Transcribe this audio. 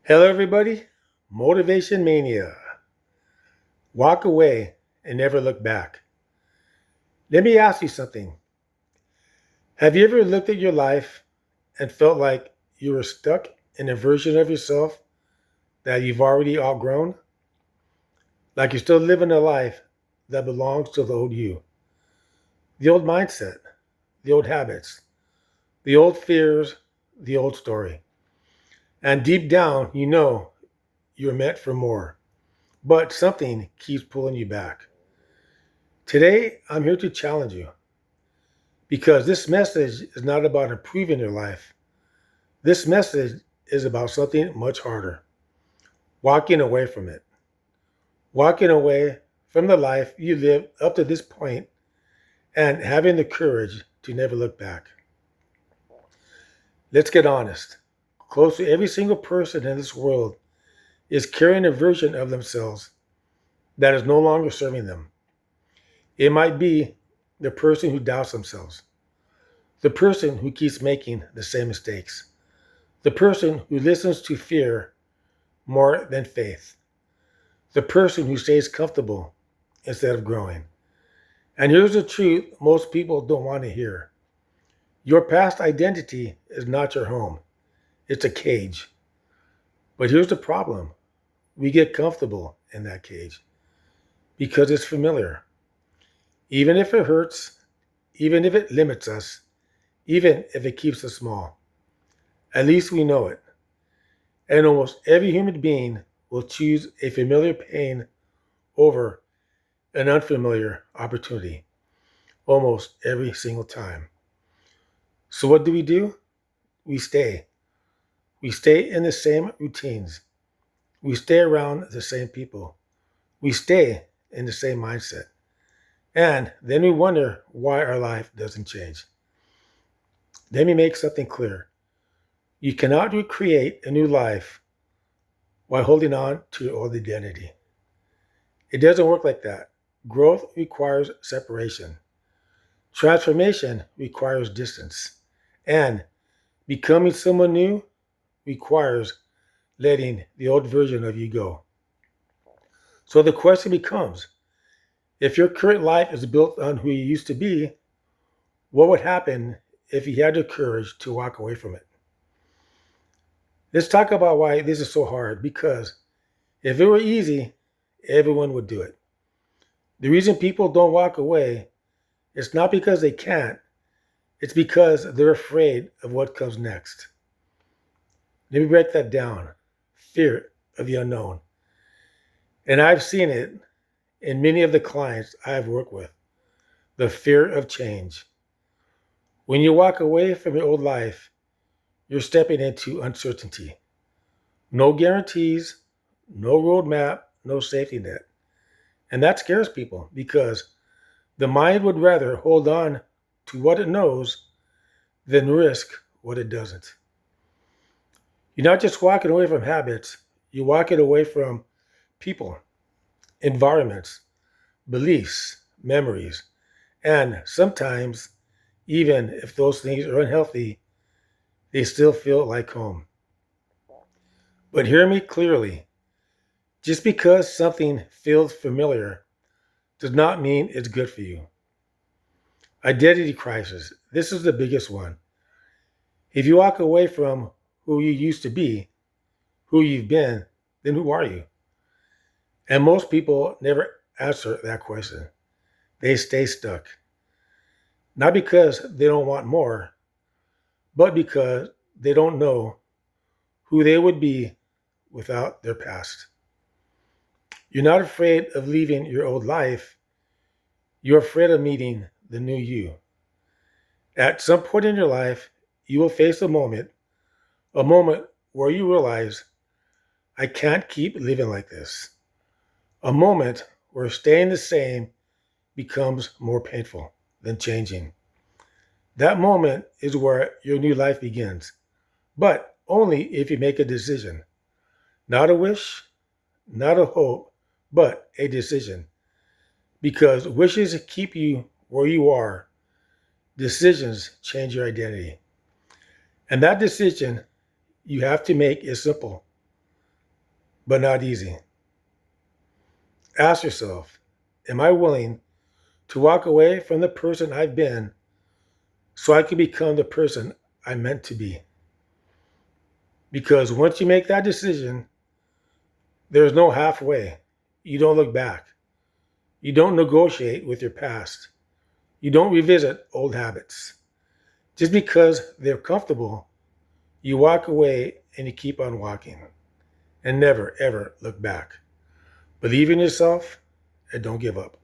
Hello, everybody. Motivation Mania. Walk away and never look back. Let me ask you something. Have you ever looked at your life and felt like you were stuck in a version of yourself that you've already outgrown? Like you're still living a life that belongs to the old you, the old mindset, the old habits, the old fears, the old story. And deep down, you know you're meant for more, but something keeps pulling you back. Today, I'm here to challenge you. Because this message is not about improving your life. This message is about something much harder, walking away from it, walking away from the life you lived up to this point and having the courage to never look back. Let's get honest. Close to every single person in this world is carrying a version of themselves that is no longer serving them. It might be the person who doubts themselves, the person who keeps making the same mistakes, the person who listens to fear more than faith, the person who stays comfortable instead of growing. And here's the truth most people don't want to hear: your past identity is not your home, it's a cage. But here's the problem: we get comfortable in that cage because it's familiar. Even if it hurts, even if it limits us, even if it keeps us small, at least we know it. And almost every human being will choose a familiar pain over an unfamiliar opportunity almost every single time. So, what do? We stay. We stay in the same routines. We stay around the same people. We stay in the same mindset. And then we wonder why our life doesn't change. Let me make something clear. You cannot recreate a new life while holding on to your old identity. It doesn't work like that. Growth requires separation. Transformation requires distance. And becoming someone new requires letting the old version of you go. So the question becomes, if your current life is built on who you used to be, what would happen if you had the courage to walk away from it? Let's talk about why this is so hard, because if it were easy, everyone would do it. The reason people don't walk away is not because they can't, it's because they're afraid of what comes next. Let me break that down. Fear of the unknown. And I've seen it in many of the clients I've worked with: the fear of change. When you walk away from your old life, you're stepping into uncertainty. No guarantees, no roadmap, no safety net. And that scares people because the mind would rather hold on to what it knows than risk what it doesn't. You're not just walking away from habits, you're walking away from people, environments, beliefs, memories, and sometimes, even if those things are unhealthy, they still feel like home. But hear me clearly: just because something feels familiar does not mean it's good for you. Identity crisis. This is the biggest one. If you walk away from who you used to be, who you've been, then who are you? And most people never answer that question. They stay stuck. Not because they don't want more, but because they don't know who they would be without their past. You're not afraid of leaving your old life, you're afraid of meeting the new you. At some point in your life, you will face a moment where you realize, I can't keep living like this. A moment where staying the same becomes more painful than changing. That moment is where your new life begins, but only if you make a decision. Not a wish, not a hope, but a decision. Because wishes keep you where you are, decisions change your identity. And that decision you have to make is simple: but not easy. Ask yourself, am I willing to walk away from the person I've been so I can become the person I'm meant to be? Because once you make that decision, there's no halfway. You don't look back. You don't negotiate with your past. You don't revisit old habits. Just because they're comfortable, you walk away and you keep on walking and never, ever look back. Believe in yourself and don't give up.